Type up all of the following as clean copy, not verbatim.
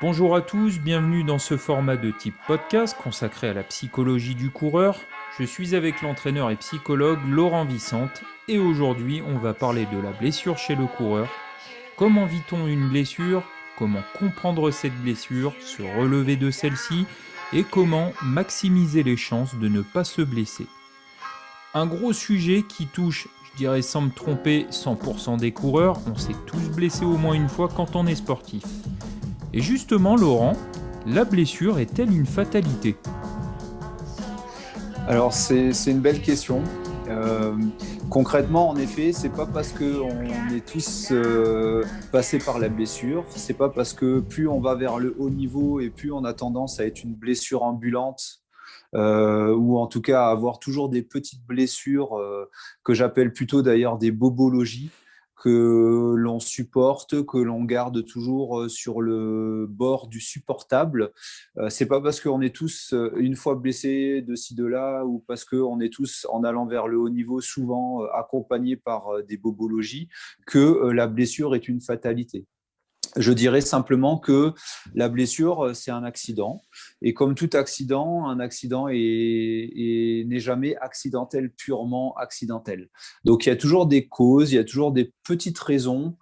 Bonjour à tous, bienvenue dans ce format de type podcast consacré à la psychologie du coureur. Je suis avec l'entraîneur et psychologue Laurent Vicente et aujourd'hui on va parler de la blessure chez le coureur. Comment vit-on une blessure? Comment comprendre cette blessure, se relever de celle-ci et comment maximiser les chances de ne pas se blesser. Un gros sujet qui touche, je dirais sans me tromper, 100% des coureurs. On s'est tous blessés au moins une fois quand on est sportif. Et justement, Laurent, la blessure est-elle une fatalité? Alors, c'est une belle question. Euh, Concrètement, en effet, c'est pas parce qu'on est tous passés par la blessure, c'est pas parce que plus on va vers le haut niveau et plus on a tendance à être une blessure ambulante, ou en tout cas à avoir toujours des petites blessures que j'appelle plutôt d'ailleurs des bobologies, que l'on supporte, que l'on garde toujours sur le bord du supportable. C'est pas parce qu'on est tous une fois blessés de ci, de là, ou parce qu'on est tous en allant vers le haut niveau, souvent accompagnés par des bobologies, que la blessure est une fatalité. Je dirais simplement que la blessure, c'est un accident. Et comme tout accident, un accident n'est jamais accidentel, purement accidentel. Donc il y a toujours des causes, il y a toujours des petites raisons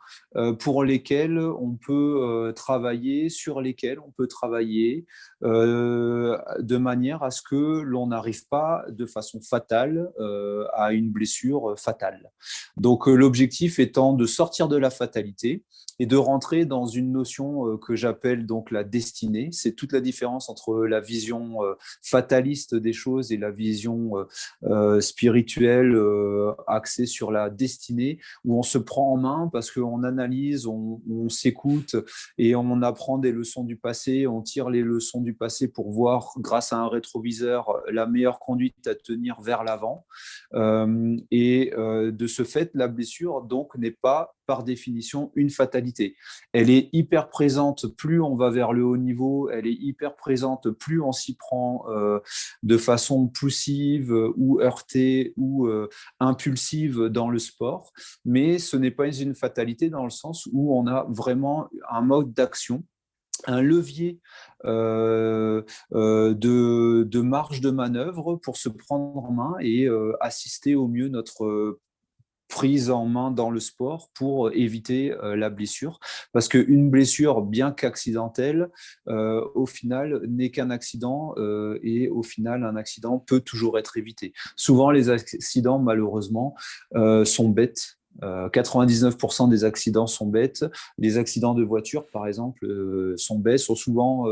pour lesquelles on peut travailler, sur lesquelles on peut travailler de manière à ce que l'on n'arrive pas de façon fatale à une blessure fatale. Donc l'objectif étant de sortir de la fatalité et de rentrer dans une notion que j'appelle donc la destinée. C'est toute la différence entre la vision fataliste des choses et la vision spirituelle axée sur la destinée, où on se prend en main parce qu'on analyse, on s'écoute et on apprend des leçons du passé, on tire les leçons du passé pour voir, grâce à un rétroviseur, la meilleure conduite à tenir vers l'avant. De ce fait, la blessure donc n'est pas par définition une fatalité. Elle est hyper présente plus on va vers le haut niveau, elle est hyper présente plus on s'y prend de façon poussive ou heurtée ou impulsive dans le sport, mais ce n'est pas une fatalité dans le sens où on a vraiment un mode d'action, un levier de marge de manœuvre pour se prendre en main et assister au mieux notre prise en main dans le sport pour éviter la blessure. Parce qu'une blessure, bien qu'accidentelle, au final, n'est qu'un accident et au final, un accident peut toujours être évité. Souvent, les accidents, malheureusement, sont bêtes. 99% des accidents sont bêtes. Les accidents de voiture, par exemple, sont bêtes, sont souvent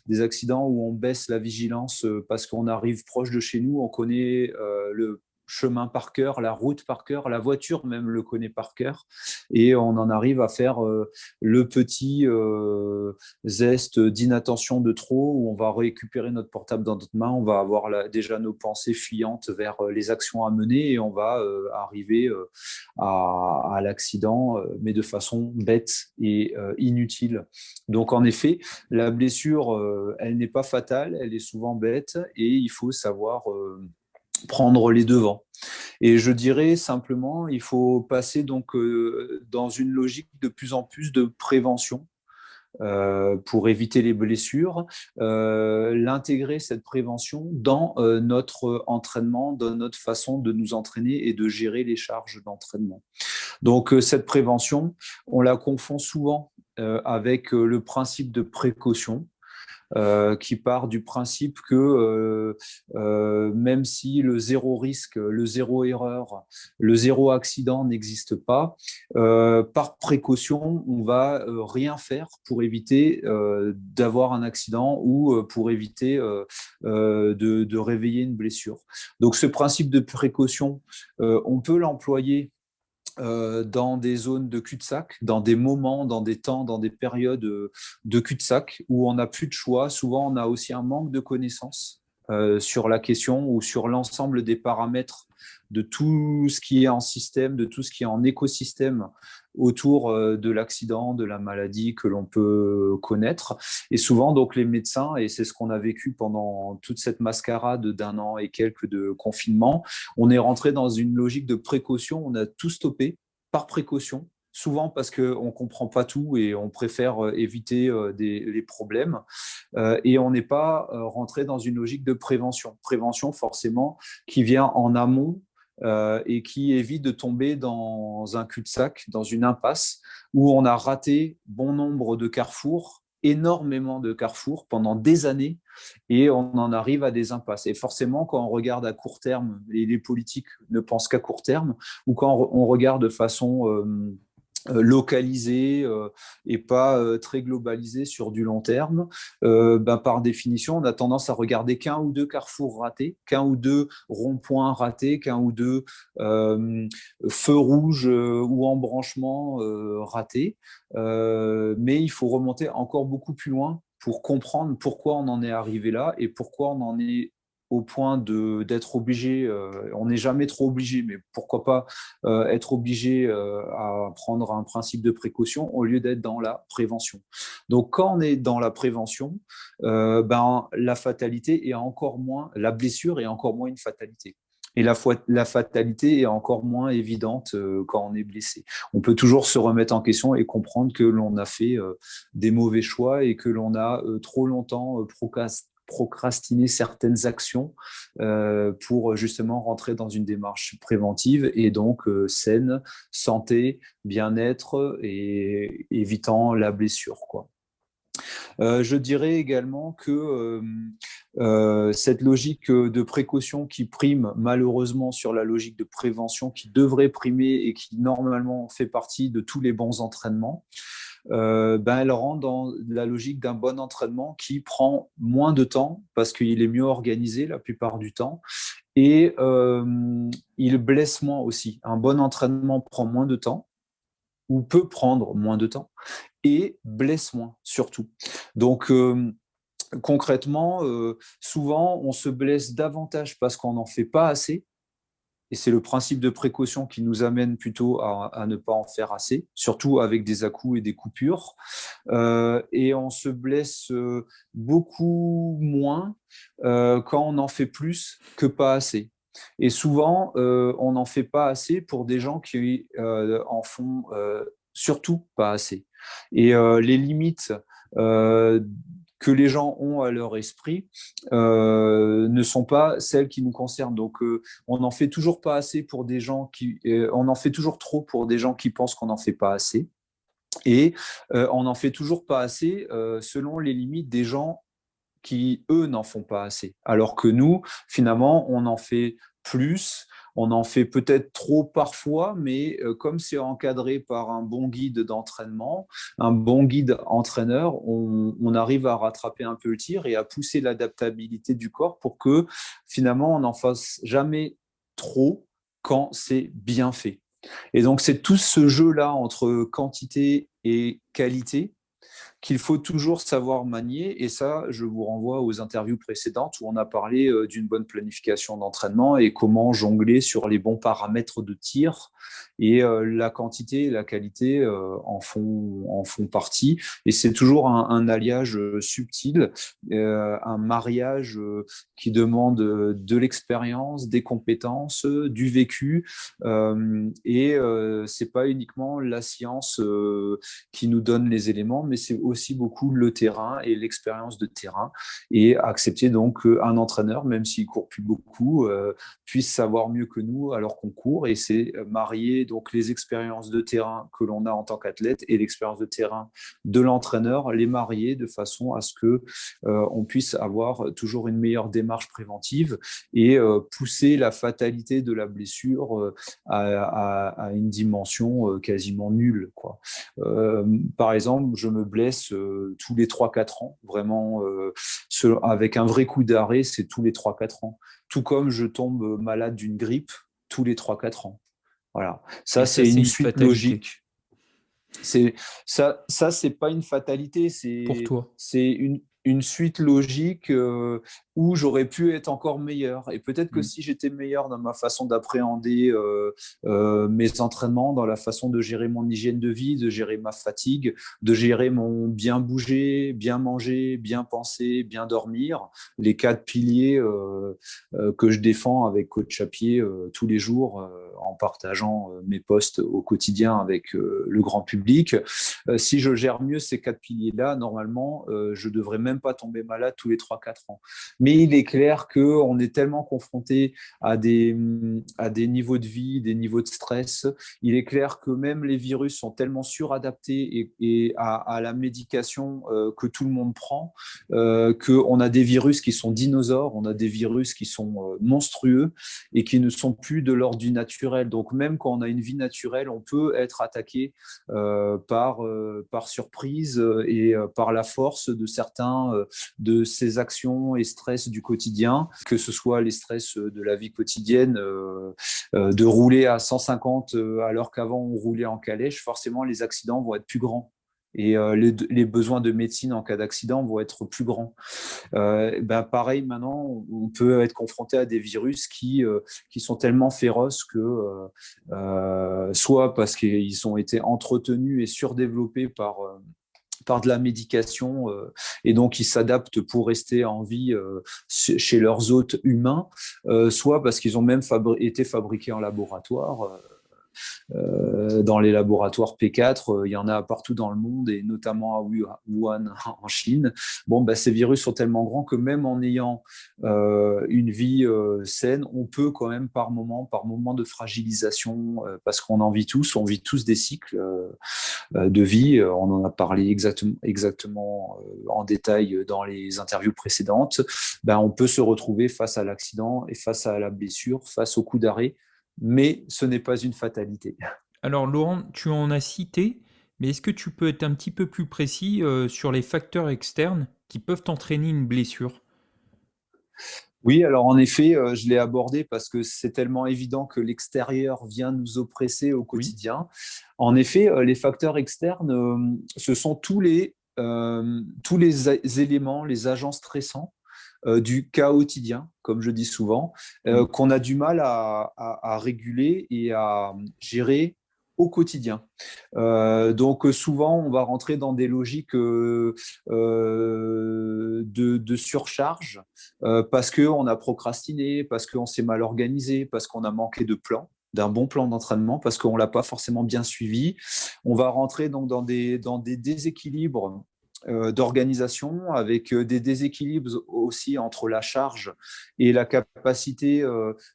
des accidents où on baisse la vigilance parce qu'on arrive proche de chez nous, on connaît le chemin par cœur, la route par cœur, la voiture même le connaît par cœur, et on en arrive à faire le petit zeste d'inattention de trop, où on va récupérer notre portable dans notre main, on va avoir déjà nos pensées fuyantes vers les actions à mener, et on va arriver à l'accident, mais de façon bête et inutile. Donc en effet, la blessure, elle n'est pas fatale, elle est souvent bête, et il faut savoir prendre les devants. Et je dirais simplement, il faut passer donc dans une logique de plus en plus de prévention pour éviter les blessures, l'intégrer cette prévention dans notre entraînement, dans notre façon de nous entraîner et de gérer les charges d'entraînement. Donc cette prévention, on la confond souvent avec le principe de précaution, qui part du principe que même si le zéro risque, le zéro erreur, le zéro accident n'existe pas, par précaution, on va rien faire pour éviter d'avoir un accident ou pour éviter de réveiller une blessure. Donc ce principe de précaution, on peut l'employer dans des zones de cul-de-sac, dans des moments, dans des temps, dans des périodes de cul-de-sac où on n'a plus de choix. Souvent, on a aussi un manque de connaissances sur la question ou sur l'ensemble des paramètres de tout ce qui est en système, de tout ce qui est en écosystème autour de l'accident, de la maladie que l'on peut connaître. Et souvent, donc, les médecins, et c'est ce qu'on a vécu pendant toute cette mascarade d'un an et quelques de confinement, on est rentré dans une logique de précaution, on a tout stoppé par précaution souvent parce qu'on ne comprend pas tout et on préfère éviter les problèmes. Et on n'est pas rentré dans une logique de prévention. Prévention, forcément, qui vient en amont et qui évite de tomber dans un cul-de-sac, dans une impasse, où on a raté bon nombre de carrefours, énormément de carrefours pendant des années, et on en arrive à des impasses. Et forcément, quand on regarde à court terme, et les politiques ne pensent qu'à court terme, ou quand on regarde de façon localisé et pas très globalisé sur du long terme, par définition, on a tendance à regarder qu'un ou deux carrefours ratés, qu'un ou deux ronds-points ratés, qu'un ou deux feux rouges ou embranchements ratés. Mais il faut remonter encore beaucoup plus loin pour comprendre pourquoi on en est arrivé là et pourquoi on en est au point d'être obligé, on n'est jamais trop obligé, mais pourquoi pas être obligé à prendre un principe de précaution au lieu d'être dans la prévention. Donc quand on est dans la prévention, la fatalité est encore moins, la blessure est encore moins une fatalité. Et la fatalité est encore moins évidente quand on est blessé. On peut toujours se remettre en question et comprendre que l'on a fait des mauvais choix et que l'on a trop longtemps procrastiner certaines actions pour justement rentrer dans une démarche préventive et donc saine, santé, bien-être et évitant la blessure, quoi. Je dirais également que cette logique de précaution qui prime malheureusement sur la logique de prévention qui devrait primer et qui normalement fait partie de tous les bons entraînements, elle rentre dans la logique d'un bon entraînement qui prend moins de temps parce qu'il est mieux organisé la plupart du temps et il blesse moins aussi. Un bon entraînement prend moins de temps ou peut prendre moins de temps et blesse moins surtout. Donc concrètement, souvent on se blesse davantage parce qu'on n'en fait pas assez. Et c'est le principe de précaution qui nous amène plutôt à ne pas en faire assez, surtout avec des à-coups et des coupures. Et on se blesse beaucoup moins quand on en fait plus que pas assez. Et souvent, on n'en fait pas assez pour des gens qui en font surtout pas assez. Et les limites que les gens ont à leur esprit ne sont pas celles qui nous concernent. Donc, on n'en fait toujours pas assez pour des gens on en fait toujours trop pour des gens qui pensent qu'on n'en fait pas assez. Et on n'en fait toujours pas assez selon les limites des gens qui, eux, n'en font pas assez. Alors que nous, finalement, on en fait plus, on en fait peut-être trop parfois, mais comme c'est encadré par un bon guide d'entraînement, un bon guide entraîneur, on arrive à rattraper un peu le tir et à pousser l'adaptabilité du corps pour que finalement, on n'en fasse jamais trop quand c'est bien fait. Et donc, c'est tout ce jeu-là entre quantité et qualité qu'il faut toujours savoir manier. Et ça, je vous renvoie aux interviews précédentes où on a parlé d'une bonne planification d'entraînement et comment jongler sur les bons paramètres de tir. Et la quantité et la qualité en font partie. Et c'est toujours un alliage subtil, un mariage qui demande de l'expérience, des compétences, du vécu. Et c'est pas uniquement la science qui nous donne les éléments, mais c'est aussi beaucoup le terrain et l'expérience de terrain. Et accepter donc qu'un entraîneur, même s'il court plus beaucoup, puisse savoir mieux que nous alors qu'on court. Et c'est marier donc les expériences de terrain que l'on a en tant qu'athlète et l'expérience de terrain de l'entraîneur, les marier de façon à ce que on puisse avoir toujours une meilleure démarche préventive et pousser la fatalité de la blessure à une dimension quasiment nulle, quoi. Par exemple, je me blesse tous les 3-4 ans, vraiment, avec un vrai coup d'arrêt, c'est tous les 3-4 ans. Tout comme je tombe malade d'une grippe tous les 3-4 ans. Voilà. Ça, ça, c'est c'est une une suite fatalité logique. Ça, c'est pas une fatalité, pour toi. c'est une suite logique où j'aurais pu être encore meilleur. Et peut-être que si j'étais meilleur dans ma façon d'appréhender mes entraînements, dans la façon de gérer mon hygiène de vie, de gérer ma fatigue, de gérer mon bien bouger, bien manger, bien penser, bien dormir, les 4 piliers que je défends avec Coach Chapier tous les jours en partageant mes posts au quotidien avec le grand public. Si je gère mieux ces 4 piliers-là, normalement, je ne devrais même pas tomber malade tous les 3-4 ans. Mais il est clair qu'on est tellement confronté à des niveaux de vie, des niveaux de stress. Il est clair que même les virus sont tellement suradaptés et à la médication que tout le monde prend, qu'on a des virus qui sont dinosaures, on a des virus qui sont monstrueux et qui ne sont plus de l'ordre du naturel. Donc même quand on a une vie naturelle, on peut être attaqué par surprise et par la force de certains de ces actions et stress du quotidien, que ce soit les stress de la vie quotidienne, de rouler à 150 alors qu'avant on roulait en calèche, forcément les accidents vont être plus grands. Et les besoins de médecine en cas d'accident vont être plus grands. Pareil, maintenant, on peut être confronté à des virus qui sont tellement féroces que soit parce qu'ils ont été entretenus et surdéveloppés par de la médication et donc ils s'adaptent pour rester en vie chez leurs hôtes humains, soit parce qu'ils ont même été fabriqués en laboratoire. Dans les laboratoires P4, il y en a partout dans le monde et notamment à Wuhan en Chine. Ces virus sont tellement grands que même en ayant une vie saine, on peut quand même par moment de fragilisation, parce qu'on en vit tous, on vit tous des cycles de vie. On en a parlé exactement en détail dans les interviews précédentes. On peut se retrouver face à l'accident et face à la blessure, face au coup d'arrêt, mais ce n'est pas une fatalité. Alors Laurent, tu en as cité, mais est-ce que tu peux être un petit peu plus précis sur les facteurs externes qui peuvent entraîner une blessure? Oui, alors en effet, je l'ai abordé parce que c'est tellement évident que l'extérieur vient nous oppresser au Oui. quotidien. En effet, les facteurs externes, ce sont tous les éléments, les agents stressants du quotidien, comme je dis souvent, Oui. qu'on a du mal à réguler et à gérer au quotidien. Donc souvent, on va rentrer dans des logiques de surcharge parce qu'on a procrastiné, parce qu'on s'est mal organisé, parce qu'on a manqué de plan, d'un bon plan d'entraînement, parce qu'on ne l'a pas forcément bien suivi. On va rentrer donc dans des déséquilibres d'organisation, avec des déséquilibres aussi entre la charge et la capacité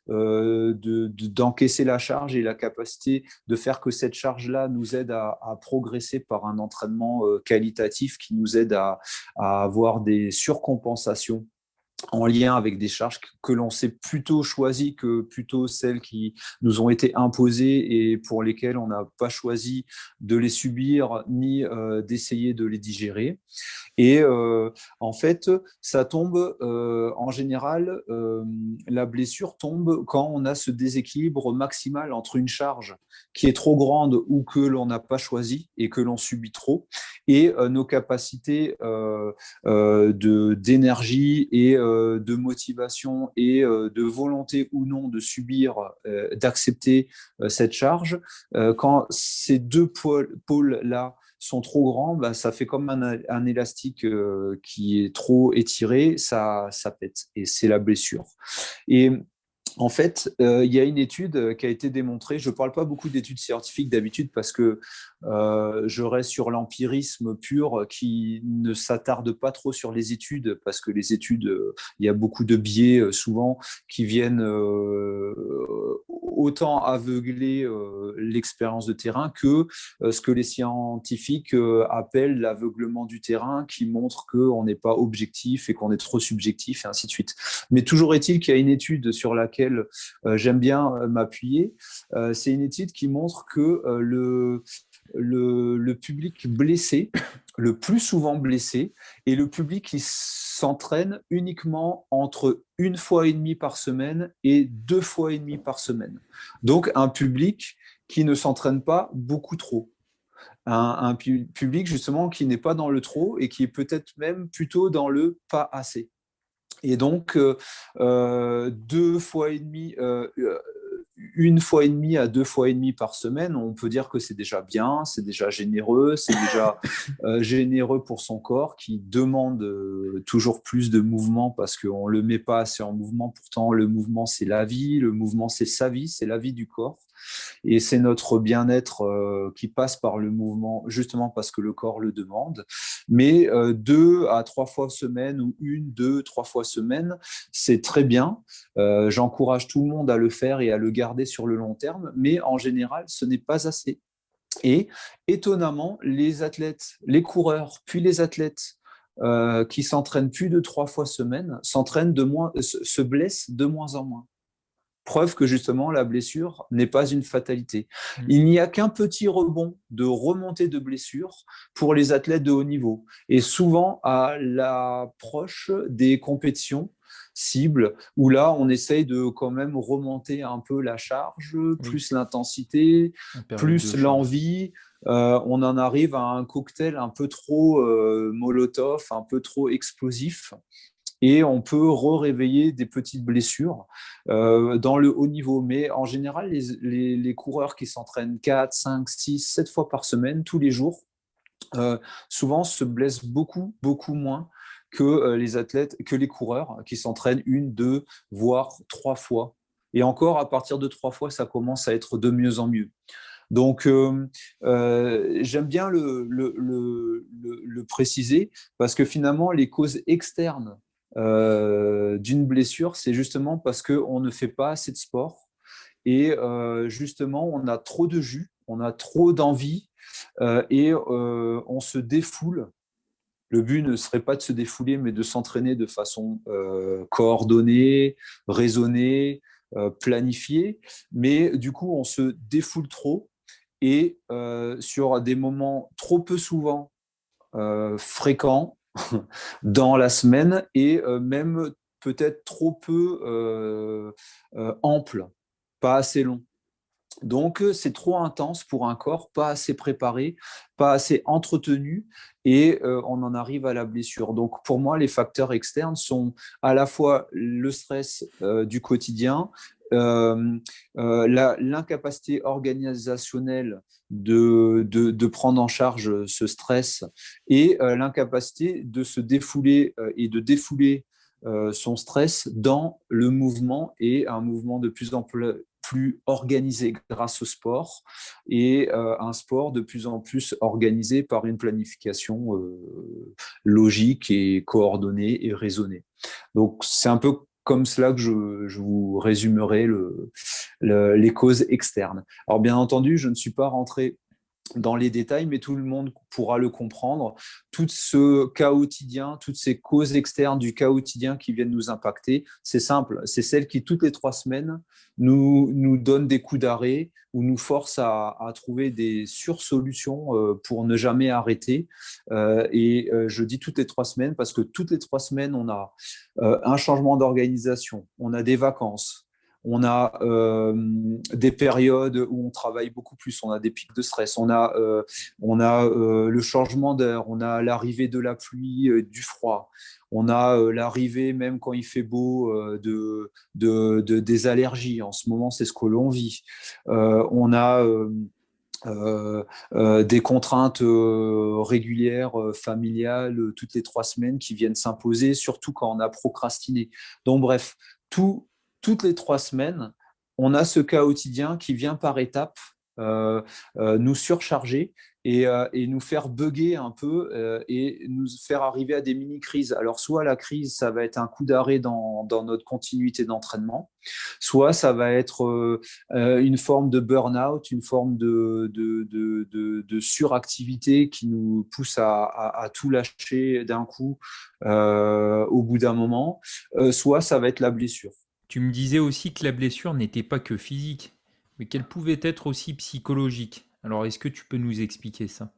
d'encaisser la charge et la capacité de faire que cette charge-là nous aide à progresser par un entraînement qualitatif qui nous aide à avoir des surcompensations en lien avec des charges que l'on s'est plutôt choisies que plutôt celles qui nous ont été imposées et pour lesquelles on n'a pas choisi de les subir ni d'essayer de les digérer. Et en fait, ça tombe en général, la blessure tombe quand on a ce déséquilibre maximal entre une charge qui est trop grande ou que l'on n'a pas choisi et que l'on subit trop, et nos capacités d'énergie et de motivation et de volonté ou non de subir, d'accepter cette charge. Quand ces deux pôles-là sont trop grands, ça fait comme un élastique qui est trop étiré, ça pète et c'est la blessure. Et en fait, il y a une étude qui a été démontrée. Je ne parle pas beaucoup d'études scientifiques d'habitude parce que je reste sur l'empirisme pur qui ne s'attarde pas trop sur les études parce que les études, il y a beaucoup de biais souvent qui viennent autant aveugler l'expérience de terrain que ce que les scientifiques appellent l'aveuglement du terrain, qui montre qu'on n'est pas objectif et qu'on est trop subjectif et ainsi de suite. Mais toujours est-il qu'il y a une étude sur laquelle j'aime bien m'appuyer. C'est une étude qui montre que le public blessé, le plus souvent blessé, est le public qui s'entraîne uniquement entre 1,5 fois par semaine et 2,5 fois par semaine. Donc un public qui ne s'entraîne pas beaucoup trop. Un public justement qui n'est pas dans le trop et qui est peut-être même plutôt dans le pas assez. Et donc, 2,5 fois, 1,5 fois à 2,5 fois par semaine, on peut dire que c'est déjà bien, c'est déjà généreux, c'est déjà généreux pour son corps qui demande toujours plus de mouvement parce qu'on ne le met pas assez en mouvement. Pourtant, le mouvement, c'est la vie, le mouvement, c'est sa vie, c'est la vie du corps. Et c'est notre bien-être qui passe par le mouvement, justement parce que le corps le demande. Mais 2 à 3 fois semaine ou 1, 2, 3 fois semaine, c'est très bien. J'encourage tout le monde à le faire et à le garder sur le long terme, mais en général, ce n'est pas assez. Et étonnamment, les athlètes, les coureurs, puis les athlètes qui s'entraînent plus de 3 fois semaine se blessent de moins en moins. Preuve que justement la blessure n'est pas une fatalité. Mm. Il n'y a qu'un petit rebond de remontée de blessure pour les athlètes de haut niveau. Et souvent à l'approche des compétitions cibles, où là on essaye de quand même remonter un peu la charge, Oui, plus l'intensité, en période de plus charge. l'envie. On en arrive à un cocktail un peu trop molotov, un peu trop explosif et on peut réveiller des petites blessures dans le haut niveau. Mais en général, les coureurs qui s'entraînent 4, 5, 6, 7 fois par semaine, tous les jours, souvent se blessent beaucoup, beaucoup moins que les athlètes, que les coureurs qui s'entraînent 1, 2, voire 3 fois. Et encore, à partir de 3 fois, ça commence à être de mieux en mieux. Donc, j'aime bien le préciser parce que finalement, les causes externes d'une blessure, c'est justement parce qu'on ne fait pas assez de sport et justement, on a trop de jus, on a trop d'envie et on se défoule. Le but ne serait pas de se défouler, mais de s'entraîner de façon coordonnée, raisonnée, planifiée. Mais du coup, on se défoule trop et sur des moments trop peu souvent fréquents dans la semaine et même peut-être trop peu ample, pas assez long. Donc, c'est trop intense pour un corps, pas assez préparé, pas assez entretenu, et on en arrive à la blessure. Donc, pour moi, les facteurs externes sont à la fois le stress du quotidien, euh, l'incapacité organisationnelle de prendre en charge ce stress et l'incapacité de se défouler et de défouler son stress dans le mouvement et un mouvement de plus en plus organisé grâce au sport et un sport de plus en plus organisé par une planification logique et coordonnée et raisonnée. Donc c'est un peu comme cela que je vous résumerai les causes externes. Alors bien entendu, je ne suis pas rentré dans les détails, mais tout le monde pourra le comprendre. Tout ce cas quotidien, toutes ces causes externes du cas quotidien qui viennent nous impacter, c'est simple, c'est celles qui, toutes les 3 semaines, nous donnent des coups d'arrêt ou nous forcent à trouver des sursolutions pour ne jamais arrêter. Et je dis toutes les 3 semaines parce que toutes les 3 semaines, on a un changement d'organisation, on a des vacances, on a des périodes où on travaille beaucoup plus, on a des pics de stress, on a le changement d'heure, on a l'arrivée de la pluie, du froid, on a l'arrivée, même quand il fait beau, des allergies. En ce moment, c'est ce que l'on vit. On a des contraintes régulières, familiales, toutes les 3 semaines qui viennent s'imposer, surtout quand on a procrastiné. Donc bref, tout, toutes les 3 semaines, on a ce cas quotidien qui vient par étapes nous surcharger et nous faire bugger un peu et nous faire arriver à des mini-crises. Alors soit la crise, ça va être un coup d'arrêt dans notre continuité d'entraînement, soit ça va être une forme de burn-out, une forme de suractivité qui nous pousse à tout lâcher d'un coup au bout d'un moment, soit ça va être la blessure. Tu me disais aussi que la blessure n'était pas que physique, mais qu'elle pouvait être aussi psychologique. Alors, est-ce que tu peux nous expliquer ça?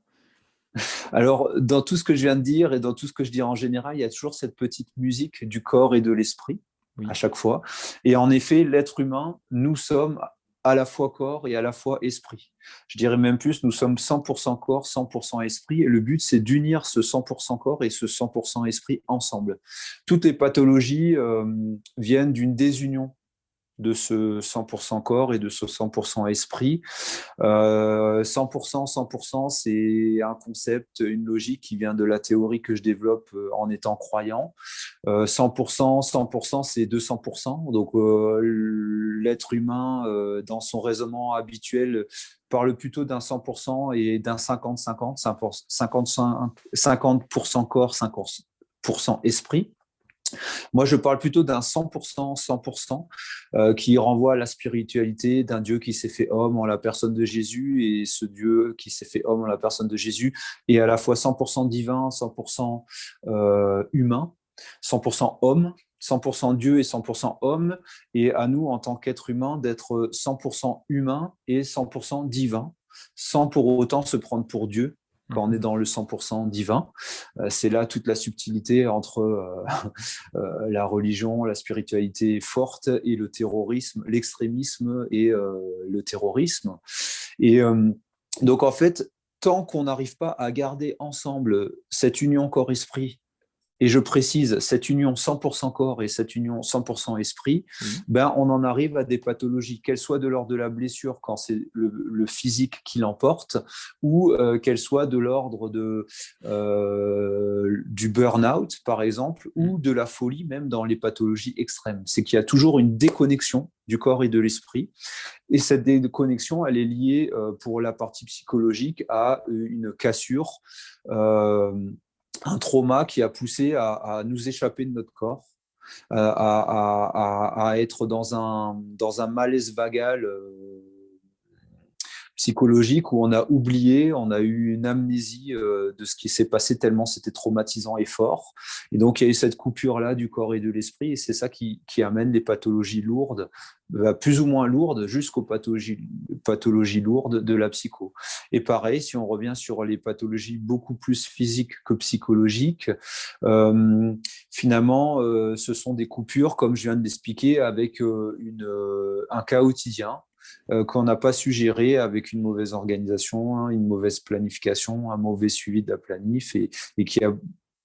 Alors, dans tout ce que je viens de dire et dans tout ce que je dis en général, il y a toujours cette petite musique du corps et de l'esprit à Oui. chaque fois. Et en effet, l'être humain, nous sommes à la fois corps et à la fois esprit. Je dirais même plus, nous sommes 100% corps, 100% esprit. Et le but, c'est d'unir ce 100% corps et ce 100% esprit ensemble. Toutes les pathologies viennent d'une désunion de ce 100% corps et de ce 100% esprit. 100%, 100%, c'est un concept, une logique qui vient de la théorie que je développe en étant croyant. 100%, 100%, c'est 200%. Donc, l'être humain, dans son raisonnement habituel, parle plutôt d'un 100% et d'un 50-50, 50% corps, 50% esprit. Moi, je parle plutôt d'un 100%, 100%, qui renvoie à la spiritualité d'un Dieu qui s'est fait homme en la personne de Jésus, et ce Dieu qui s'est fait homme en la personne de Jésus est à la fois 100% divin, 100% humain, 100% homme, 100% Dieu et 100% homme, et à nous, en tant qu'être humain, d'être 100% humain et 100% divin, sans pour autant se prendre pour Dieu quand on est dans le 100% divin. C'est là toute la subtilité entre la religion, la spiritualité forte et le terrorisme, l'extrémisme et le terrorisme. Et donc, en fait, tant qu'on n'arrive pas à garder ensemble cette union corps-esprit, et je précise, cette union 100% corps et cette union 100% esprit, ben, on en arrive à des pathologies, qu'elles soient de l'ordre de la blessure quand c'est le physique qui l'emporte, ou qu'elles soient de l'ordre du burn-out, par exemple, ou de la folie, même dans les pathologies extrêmes. C'est qu'il y a toujours une déconnexion du corps et de l'esprit. Et cette déconnexion, elle est liée, pour la partie psychologique, à une cassure, un trauma qui a poussé à nous échapper de notre corps, à être dans un malaise vagal psychologique où on a oublié, on a eu une amnésie de ce qui s'est passé tellement c'était traumatisant et fort. Et donc, il y a eu cette coupure-là du corps et de l'esprit, et c'est ça qui amène les pathologies lourdes, plus ou moins lourdes, jusqu'aux pathologies lourdes de la psycho. Et pareil, si on revient sur les pathologies beaucoup plus physiques que psychologiques, finalement, ce sont des coupures, comme je viens de l'expliquer, avec un cas quotidien qu'on n'a pas su gérer avec une mauvaise organisation, une mauvaise planification, un mauvais suivi de la planif, et qui a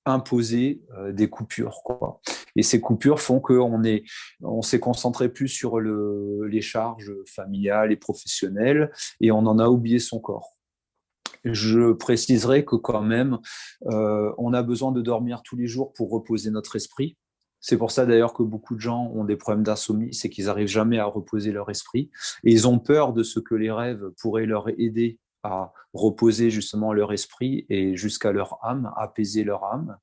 imposé des coupures, quoi. Et ces coupures font qu'on s'est concentré plus sur les charges familiales et professionnelles, et on en a oublié son corps. Je préciserai que quand même, on a besoin de dormir tous les jours pour reposer notre esprit. C'est pour ça d'ailleurs que beaucoup de gens ont des problèmes d'insomnie, c'est qu'ils n'arrivent jamais à reposer leur esprit. Et ils ont peur de ce que les rêves pourraient leur aider à reposer justement leur esprit et jusqu'à leur âme, apaiser leur âme.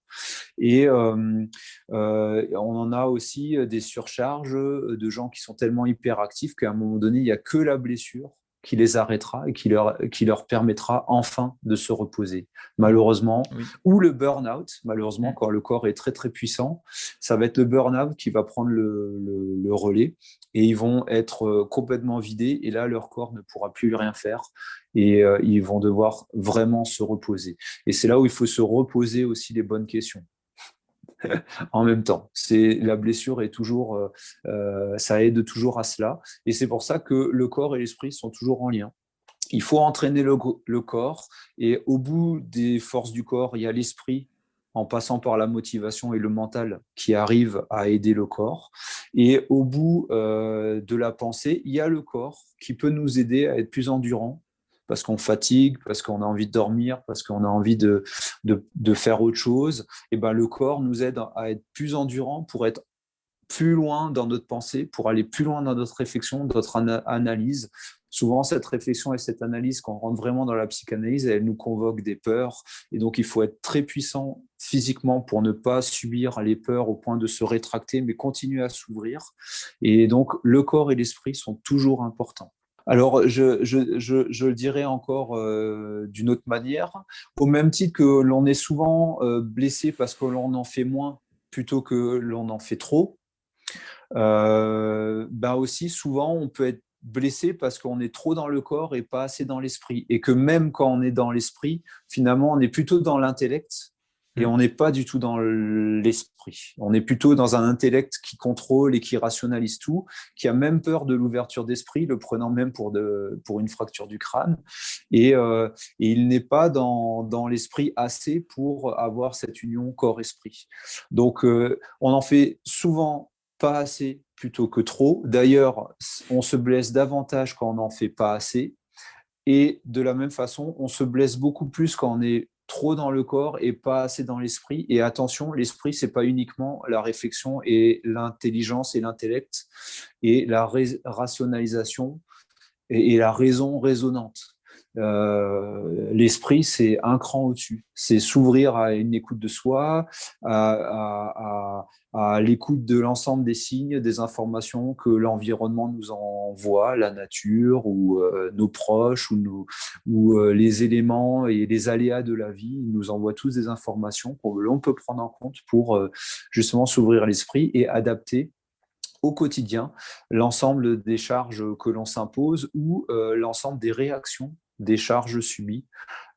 Et on en a aussi des surcharges de gens qui sont tellement hyperactifs qu'à un moment donné, il n'y a que la blessure qui les arrêtera et qui leur permettra enfin de se reposer, malheureusement. Oui. Ou le burn-out, malheureusement, quand le corps est très, très puissant, ça va être le burn-out qui va prendre le relais, et ils vont être complètement vidés, et là, leur corps ne pourra plus rien faire, et ils vont devoir vraiment se reposer. Et c'est là où il faut se reposer aussi les bonnes questions. En même temps, la blessure est toujours, ça aide toujours à cela, et c'est pour ça que le corps et l'esprit sont toujours en lien. Il faut entraîner le corps, et au bout des forces du corps, il y a l'esprit, en passant par la motivation et le mental, qui arrive à aider le corps, et au bout de la pensée, il y a le corps qui peut nous aider à être plus endurant, parce qu'on fatigue, parce qu'on a envie de dormir, parce qu'on a envie de faire autre chose. Et ben, le corps nous aide à être plus endurant pour être plus loin dans notre pensée, pour aller plus loin dans notre réflexion, notre analyse. Souvent, cette réflexion et cette analyse, quand on rentre vraiment dans la psychanalyse, elle nous convoque des peurs. Et donc, il faut être très puissant physiquement pour ne pas subir les peurs au point de se rétracter, mais continuer à s'ouvrir. Et donc, le corps et l'esprit sont toujours importants. Alors, je le dirais encore d'une autre manière, au même titre que l'on est souvent blessé parce que l'on en fait moins plutôt que l'on en fait trop, ben aussi souvent on peut être blessé parce qu'on est trop dans le corps et pas assez dans l'esprit, et que même quand on est dans l'esprit, finalement on est plutôt dans l'intellect, et on n'est pas du tout dans l'esprit. On est plutôt dans un intellect qui contrôle et qui rationalise tout, qui a même peur de l'ouverture d'esprit, le prenant même pour une fracture du crâne. Et il n'est pas dans l'esprit assez pour avoir cette union corps-esprit. Donc, on en fait souvent pas assez plutôt que trop. D'ailleurs, on se blesse davantage quand on n'en fait pas assez. Et de la même façon, on se blesse beaucoup plus quand on est trop dans le corps et pas assez dans l'esprit. Et attention, l'esprit, c'est pas uniquement la réflexion et l'intelligence et l'intellect et la rationalisation et la raison raisonnante. L'esprit, c'est un cran au-dessus. C'est s'ouvrir à une écoute de soi, à l'écoute de l'ensemble des signes, des informations que l'environnement nous envoie, la nature ou nos proches ou les éléments et les aléas de la vie. Ils nous envoient tous des informations que l'on peut prendre en compte pour justement s'ouvrir l'esprit et adapter au quotidien l'ensemble des charges que l'on s'impose ou l'ensemble des réactions des charges subies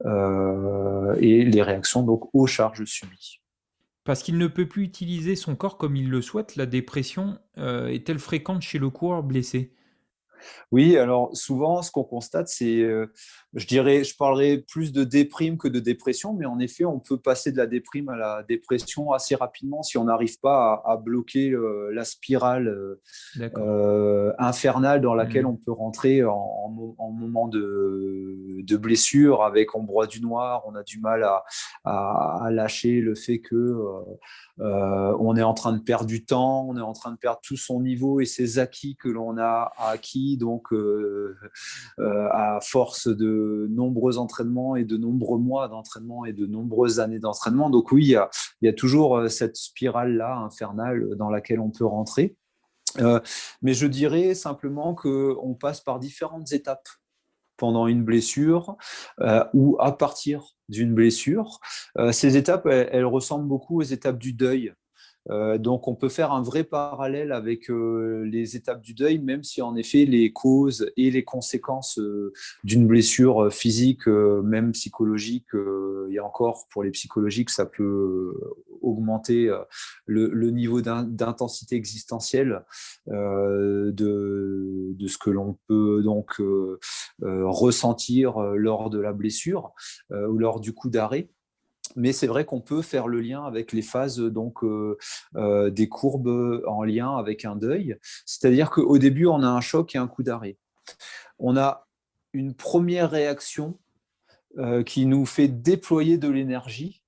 et les réactions donc aux charges subies. Parce qu'il ne peut plus utiliser son corps comme il le souhaite, la dépression est-elle fréquente chez le coureur blessé? Oui, alors souvent, ce qu'on constate, c'est, je parlerai plus de déprime que de dépression, mais en effet, on peut passer de la déprime à la dépression assez rapidement si on n'arrive pas à bloquer la spirale D'accord. infernale dans laquelle Mmh. on peut rentrer en moment de blessure, avec on broie du noir, on a du mal à lâcher le fait que on est en train de perdre du temps, on est en train de perdre tout son niveau et ses acquis que l'on a acquis, donc à force de nombreux entraînements et de nombreux mois d'entraînement et de nombreuses années d'entraînement. Donc oui, il y a toujours cette spirale-là infernale dans laquelle on peut rentrer. Mais je dirais simplement qu'on passe par différentes étapes pendant une blessure ou à partir d'une blessure. Ces étapes, elles ressemblent beaucoup aux étapes du deuil. Donc, on peut faire un vrai parallèle avec les étapes du deuil, même si en effet les causes et les conséquences d'une blessure physique, même psychologique, et encore pour les psychologiques, ça peut augmenter le niveau d'intensité existentielle de ce que l'on peut donc ressentir lors de la blessure ou lors du coup d'arrêt. Mais c'est vrai qu'on peut faire le lien avec les phases donc des courbes en lien avec un deuil. C'est-à-dire qu'au début, on a un choc et un coup d'arrêt. On a une première réaction qui nous fait déployer de l'énergie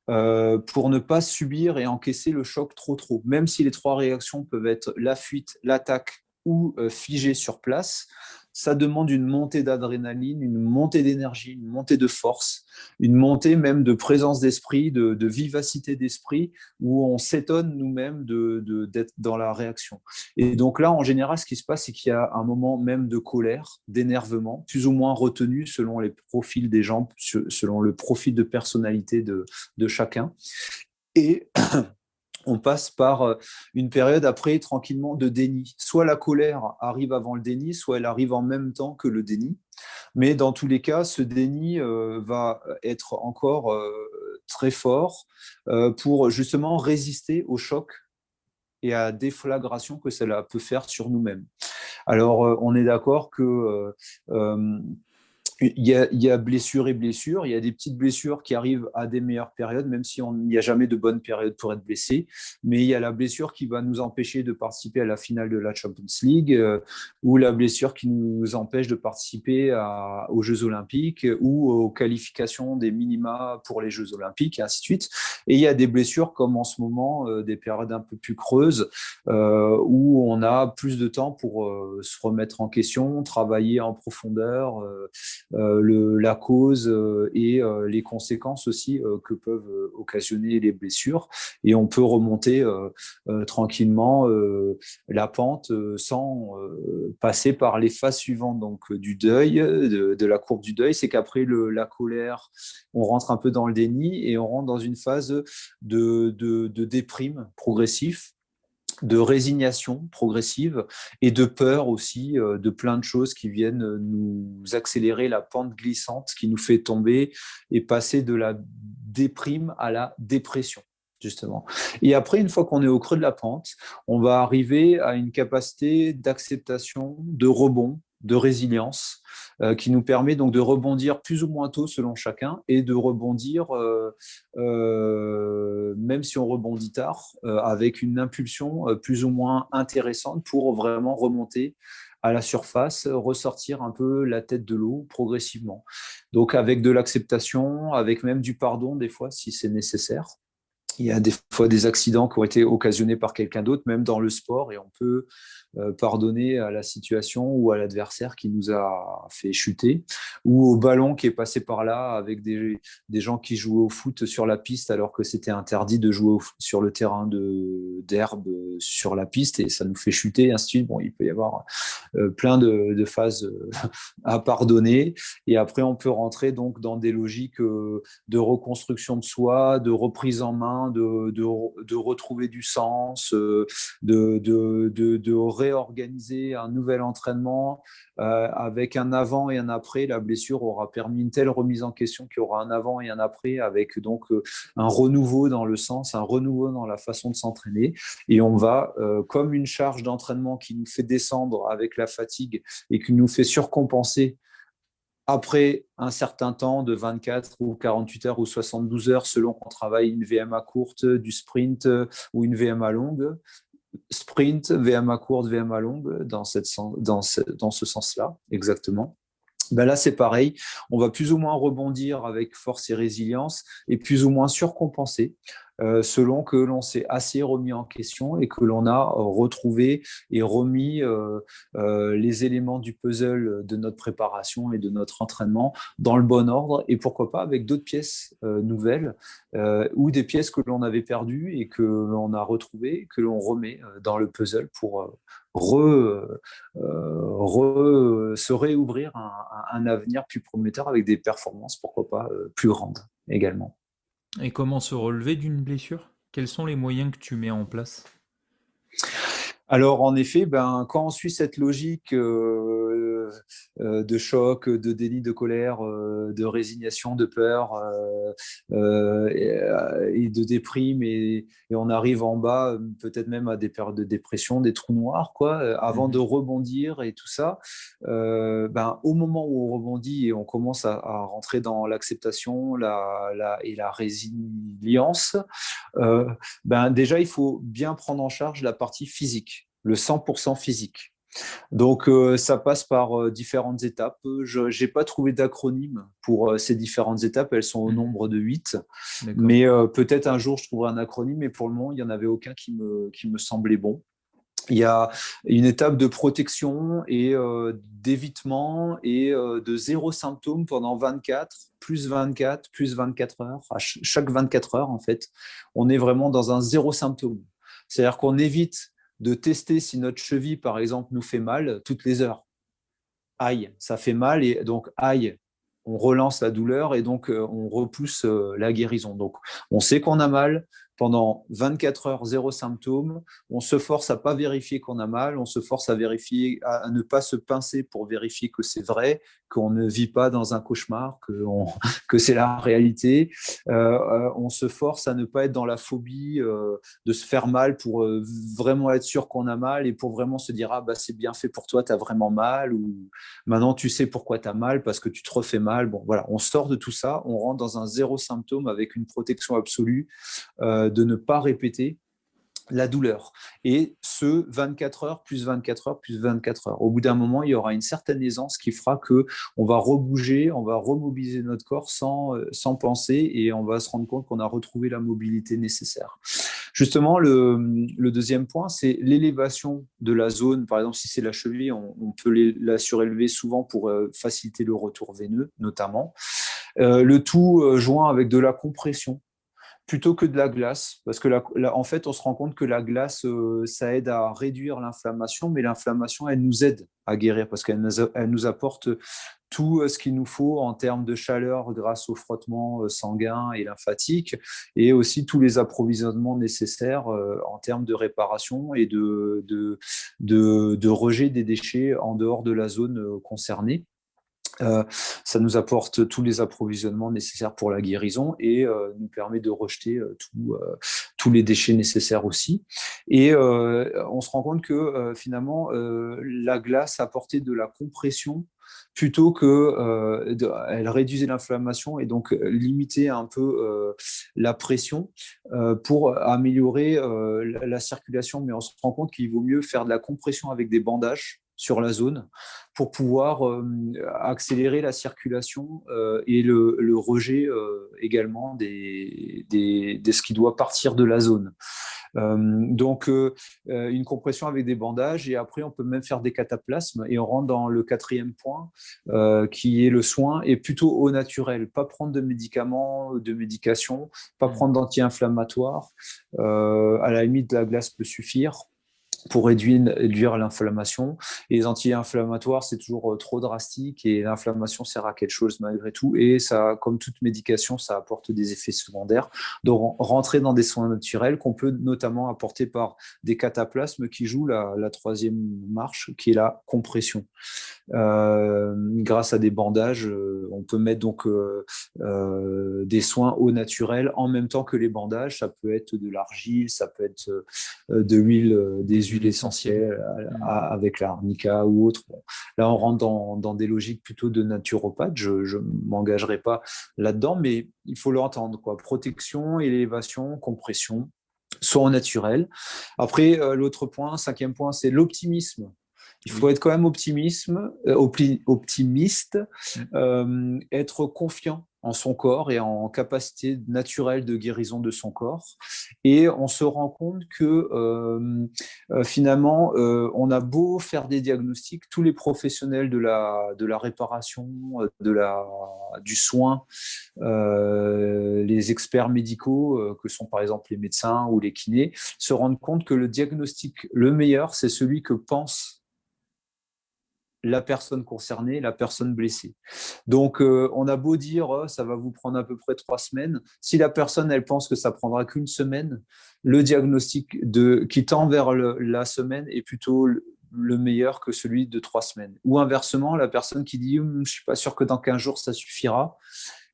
pour ne pas subir et encaisser le choc trop. Même si les trois réactions peuvent être la fuite, l'attaque ou figé sur place, ça demande une montée d'adrénaline, une montée d'énergie, une montée de force, une montée même de présence d'esprit, de vivacité d'esprit, où on s'étonne nous-mêmes d'être dans la réaction. Et donc là, en général, ce qui se passe, c'est qu'il y a un moment même de colère, d'énervement, plus ou moins retenu selon les profils des gens, selon le profil de personnalité de chacun. Et on passe par une période après tranquillement de déni. Soit la colère arrive avant le déni, soit elle arrive en même temps que le déni. Mais dans tous les cas, ce déni va être encore très fort pour justement résister au choc et à la déflagration que cela peut faire sur nous-mêmes. Alors, on est d'accord que il y a blessure et blessure. Il y a des petites blessures qui arrivent à des meilleures périodes, même si il n'y a jamais de bonne période pour être blessé. Mais il y a la blessure qui va nous empêcher de participer à la finale de la Champions League ou la blessure qui nous empêche de participer aux Jeux Olympiques ou aux qualifications des minima pour les Jeux Olympiques, et ainsi de suite. Et il y a des blessures comme en ce moment, des périodes un peu plus creuses où on a plus de temps pour se remettre en question, travailler en profondeur la cause et les conséquences aussi que peuvent occasionner les blessures. Et on peut remonter tranquillement la pente sans passer par les phases suivantes donc, du deuil, de la courbe du deuil. C'est qu'après la colère, on rentre un peu dans le déni et on rentre dans une phase de déprime progressif, de résignation progressive et de peur aussi de plein de choses qui viennent nous accélérer la pente glissante qui nous fait tomber et passer de la déprime à la dépression, justement. Et après, une fois qu'on est au creux de la pente, on va arriver à une capacité d'acceptation, de rebond, de résilience qui nous permet donc de rebondir plus ou moins tôt selon chacun et de rebondir, même si on rebondit tard, avec une impulsion plus ou moins intéressante pour vraiment remonter à la surface, ressortir un peu la tête de l'eau progressivement. Donc avec de l'acceptation, avec même du pardon des fois si c'est nécessaire. Il y a des fois des accidents qui ont été occasionnés par quelqu'un d'autre, même dans le sport, et on peut pardonner à la situation ou à l'adversaire qui nous a fait chuter, ou au ballon qui est passé par là avec des gens qui jouaient au foot sur la piste alors que c'était interdit de jouer sur le terrain d'herbe sur la piste, et ça nous fait chuter, et ainsi de suite. Bon, il peut y avoir plein de phases à pardonner, et après on peut rentrer donc dans des logiques de reconstruction de soi, de reprise en main, de retrouver du sens, de réorganiser un nouvel entraînement avec un avant et un après. La blessure aura permis une telle remise en question qu'il y aura un avant et un après, avec donc un renouveau dans le sens, un renouveau dans la façon de s'entraîner. Et on va, comme une charge d'entraînement qui nous fait descendre avec la fatigue et qui nous fait surcompenser après un certain temps de 24 ou 48 heures ou 72 heures, selon qu'on travaille une VMA courte, du sprint ou une VMA longue. Sprint, VMA courte, VMA longue, dans ce sens-là, exactement. Ben là, c'est pareil. On va plus ou moins rebondir avec force et résilience et plus ou moins surcompenser selon que l'on s'est assez remis en question et que l'on a retrouvé et remis les éléments du puzzle de notre préparation et de notre entraînement dans le bon ordre, et pourquoi pas avec d'autres pièces nouvelles ou des pièces que l'on avait perdues et que l'on a retrouvées, que l'on remet dans le puzzle pour se réouvrir un avenir plus prometteur avec des performances, pourquoi pas, plus grandes également. Et comment se relever d'une blessure? Quels sont les moyens que tu mets en place? Alors, en effet, quand on suit cette logique de choc, de déni de colère, de résignation, de peur et de déprime, et on arrive en bas, peut-être même à des périodes de dépression, des trous noirs, quoi, avant de rebondir et tout ça, au moment où on rebondit et on commence à rentrer dans l'acceptation et la résilience, déjà, il faut bien prendre en charge la partie physique, le 100% physique. Donc, ça passe par différentes étapes. Je n'ai pas trouvé d'acronyme pour ces différentes étapes. Elles sont au nombre de 8. Mais peut-être un jour, je trouverai un acronyme. Mais pour le moment, il n'y en avait aucun qui me semblait bon. Il y a une étape de protection et d'évitement et de zéro symptôme pendant 24, plus 24, plus 24 heures. À chaque 24 heures, en fait, on est vraiment dans un zéro symptôme. C'est-à-dire qu'on évite de tester si notre cheville, par exemple, nous fait mal toutes les heures. Aïe, ça fait mal, et donc aïe, on relance la douleur et donc on repousse la guérison. Donc on sait qu'on a mal pendant 24 heures, zéro symptôme. On se force à pas vérifier qu'on a mal, on se force à vérifier, à ne pas se pincer pour vérifier que c'est vrai, qu'on ne vit pas dans un cauchemar, que c'est la réalité. On se force à ne pas être dans la phobie de se faire mal pour vraiment être sûr qu'on a mal et pour vraiment se dire ah bah c'est bien fait pour toi, tu as vraiment mal, ou maintenant tu sais pourquoi tu as mal parce que tu te refais mal. Bon voilà, on sort de tout ça, on rentre dans un zéro symptôme avec une protection absolue de ne pas répéter la douleur. Et ce 24 heures, plus 24 heures, plus 24 heures. Au bout d'un moment, il y aura une certaine aisance qui fera qu'on va rebouger, on va remobiliser notre corps sans penser, et on va se rendre compte qu'on a retrouvé la mobilité nécessaire. Justement, le deuxième point, c'est l'élévation de la zone. Par exemple, si c'est la cheville, on peut la surélever souvent pour faciliter le retour veineux, notamment. Le tout joint avec de la compression, plutôt que de la glace, parce que en fait, on se rend compte que la glace, ça aide à réduire l'inflammation, mais l'inflammation, elle nous aide à guérir, parce qu'elle nous apporte tout ce qu'il nous faut en termes de chaleur grâce au frottement sanguin et lymphatique, et aussi tous les approvisionnements nécessaires en termes de réparation et de rejet des déchets en dehors de la zone concernée. Euh, Ça nous apporte tous les approvisionnements nécessaires pour la guérison et nous permet de rejeter tous les déchets nécessaires aussi. Et on se rend compte que finalement, la glace apportait de la compression plutôt que elle réduisait l'inflammation et donc limiter un peu la pression pour améliorer la circulation. Mais on se rend compte qu'il vaut mieux faire de la compression avec des bandages sur la zone pour pouvoir accélérer la circulation et le rejet également de ce qui doit partir de la zone. Une compression avec des bandages et après on peut même faire des cataplasmes et on rentre dans le quatrième point qui est le soin et plutôt au naturel, pas prendre de médicaments, de médication, pas prendre d'anti-inflammatoires. À la limite, la glace peut suffire pour réduire l'inflammation. Et les anti-inflammatoires, c'est toujours trop drastique et l'inflammation sert à quelque chose malgré tout. Et ça, comme toute médication, ça apporte des effets secondaires. Donc, rentrer dans des soins naturels qu'on peut notamment apporter par des cataplasmes qui jouent la troisième marche, qui est la compression. Grâce à des bandages, on peut mettre donc des soins au naturel en même temps que les bandages. Ça peut être de l'argile, ça peut être de l'huile, des huiles essentielles avec l'arnica ou autre. Bon, là, on rentre dans des logiques plutôt de naturopathe. Je ne m'engagerai pas là-dedans, mais il faut l'entendre, quoi. Protection, élévation, compression, soit au naturel. Après, l'autre point, cinquième point, c'est l'optimisme. Il faut être quand même optimiste, être confiant en son corps et en capacité naturelle de guérison de son corps. Et on se rend compte que finalement, on a beau faire des diagnostics, tous les professionnels de la réparation, du soin, les experts médicaux, que sont par exemple les médecins ou les kinés, se rendent compte que le diagnostic le meilleur, c'est celui que pense la personne concernée, la personne blessée. Donc, on a beau dire, ça va vous prendre à peu près 3 semaines. Si la personne, elle pense que ça prendra qu'une semaine, le diagnostic qui tend vers la semaine est plutôt le meilleur que celui de 3 semaines. Ou inversement, la personne qui dit, je ne suis pas sûr que dans 15 jours, ça suffira.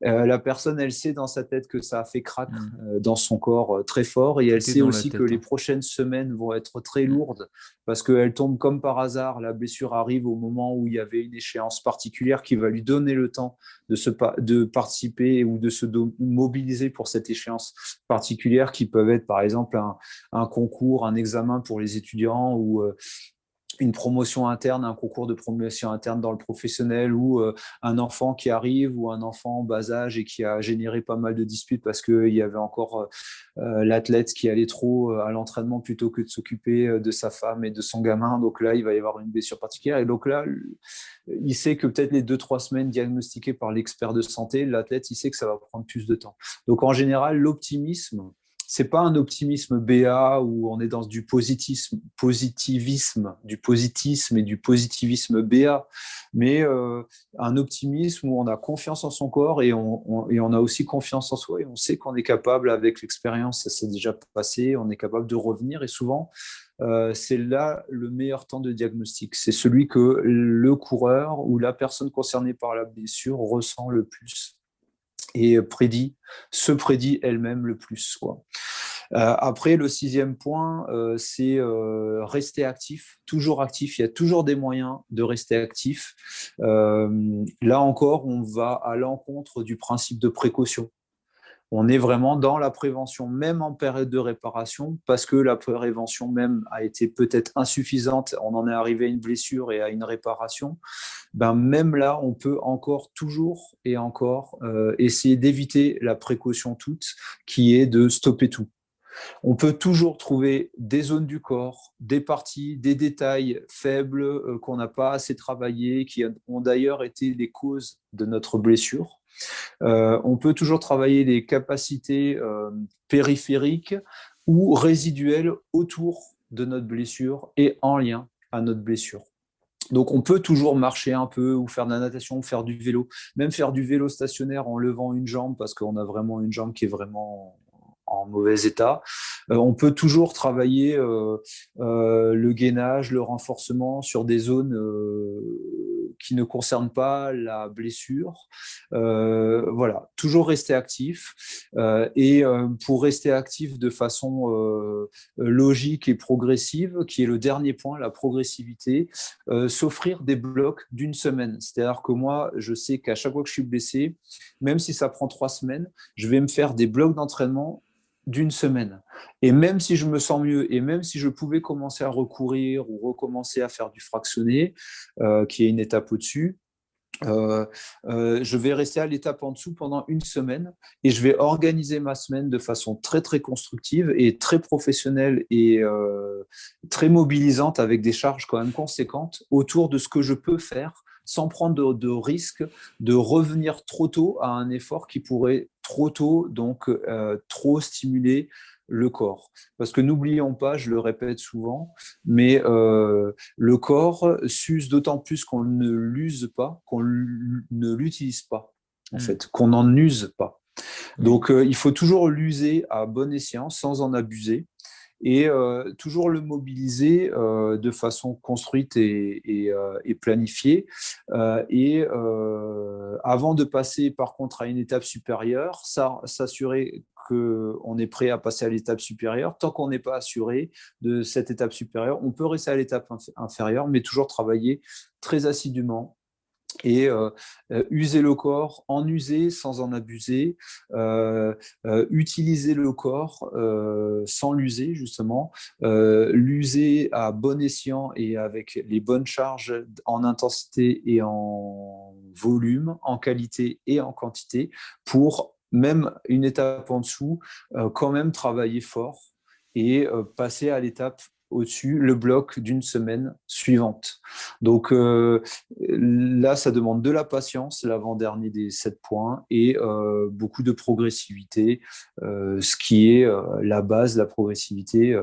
La personne, elle sait dans sa tête que ça a fait craquer dans son corps très fort et elle sait aussi que les prochaines semaines vont être très lourdes parce qu'elle tombe comme par hasard. La blessure arrive au moment où il y avait une échéance particulière qui va lui donner le temps de participer ou de se mobiliser pour cette échéance particulière qui peuvent être par exemple un concours, un examen pour les étudiants ou une promotion interne, un concours de promotion interne dans le professionnel ou un enfant qui arrive ou un enfant en bas âge et qui a généré pas mal de disputes parce qu'il y avait encore l'athlète qui allait trop à l'entraînement plutôt que de s'occuper de sa femme et de son gamin. Donc là, il va y avoir une blessure particulière. Et donc là, il sait que peut-être les 2-3 semaines diagnostiquées par l'expert de santé, l'athlète, il sait que ça va prendre plus de temps. Donc en général, l'optimisme, c'est pas un optimisme béat où on est dans du positivisme et du positivisme béat, mais un optimisme où on a confiance en son corps et on a aussi confiance en soi et on sait qu'on est capable, avec l'expérience, ça s'est déjà passé, on est capable de revenir et souvent, c'est là le meilleur temps de diagnostic. C'est celui que le coureur ou la personne concernée par la blessure ressent le plus et se prédit elle-même le plus, quoi. Après, le sixième point, c'est rester actif, toujours actif. Il y a toujours des moyens de rester actif. Là encore, on va à l'encontre du principe de précaution. On est vraiment dans la prévention, même en période de réparation, parce que la prévention même a été peut-être insuffisante. On en est arrivé à une blessure et à une réparation. Ben, même là, on peut encore, toujours et encore, essayer d'éviter la précaution toute, qui est de stopper tout. On peut toujours trouver des zones du corps, des parties, des détails faibles qu'on n'a pas assez travaillé, qui ont d'ailleurs été les causes de notre blessure. On peut toujours travailler les capacités périphériques ou résiduelles autour de notre blessure et en lien à notre blessure. Donc, on peut toujours marcher un peu ou faire de la natation, faire du vélo, même faire du vélo stationnaire en levant une jambe parce qu'on a vraiment une jambe qui est vraiment en mauvais état. On peut toujours travailler le gainage, le renforcement sur des zones qui ne concerne pas la blessure. Voilà, toujours rester actif. Et pour rester actif de façon logique et progressive, qui est le dernier point, la progressivité, s'offrir des blocs d'une semaine. C'est-à-dire que moi, je sais qu'à chaque fois que je suis blessé, même si ça prend 3 semaines, je vais me faire des blocs d'entraînement d'une semaine. Et même si je me sens mieux, et même si je pouvais commencer à recourir ou recommencer à faire du fractionné, qui est une étape au-dessus, je vais rester à l'étape en dessous pendant une semaine et je vais organiser ma semaine de façon très très constructive et très professionnelle et très mobilisante avec des charges quand même conséquentes autour de ce que je peux faire sans prendre de risque de revenir trop tôt à un effort qui pourrait trop tôt donc trop stimuler le corps. Parce que n'oublions pas, je le répète souvent, mais le corps s'use d'autant plus qu'on ne l'use pas, qu'on ne l'utilise pas, en fait, qu'on n'en use pas. Donc, il faut toujours l'user à bon escient, sans en abuser, et toujours le mobiliser de façon construite et planifiée. Et avant de passer, par contre, à une étape supérieure, s'assurer qu'on est prêt à passer à l'étape supérieure. Tant qu'on n'est pas assuré de cette étape supérieure, on peut rester à l'étape inférieure, mais toujours travailler très assidûment et user le corps, en user sans en abuser, utiliser le corps sans l'user justement, l'user à bon escient et avec les bonnes charges en intensité et en volume, en qualité et en quantité, pour même une étape en dessous, quand même travailler fort et passer à l'étape au-dessus, le bloc d'une semaine suivante. Donc là, ça demande de la patience, l'avant-dernier des 7 points, et beaucoup de progressivité, ce qui est la base, la progressivité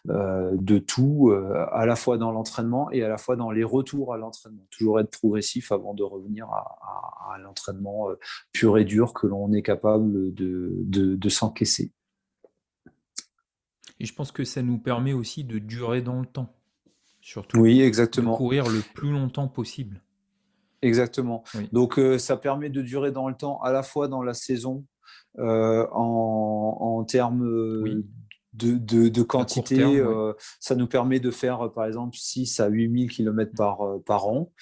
de tout, à la fois dans l'entraînement et à la fois dans les retours à l'entraînement. Toujours être progressif avant de revenir à l'entraînement pur et dur que l'on est capable de s'encaisser. Et je pense que ça nous permet aussi de durer dans le temps, surtout, Oui, de exactement. courir le plus longtemps possible. Exactement. Oui. Donc, ça permet de durer dans le temps, à la fois dans la saison, en termes Oui, de à court quantité. terme, oui. Ça nous permet de faire, par exemple, 6 à 8 000 km par an,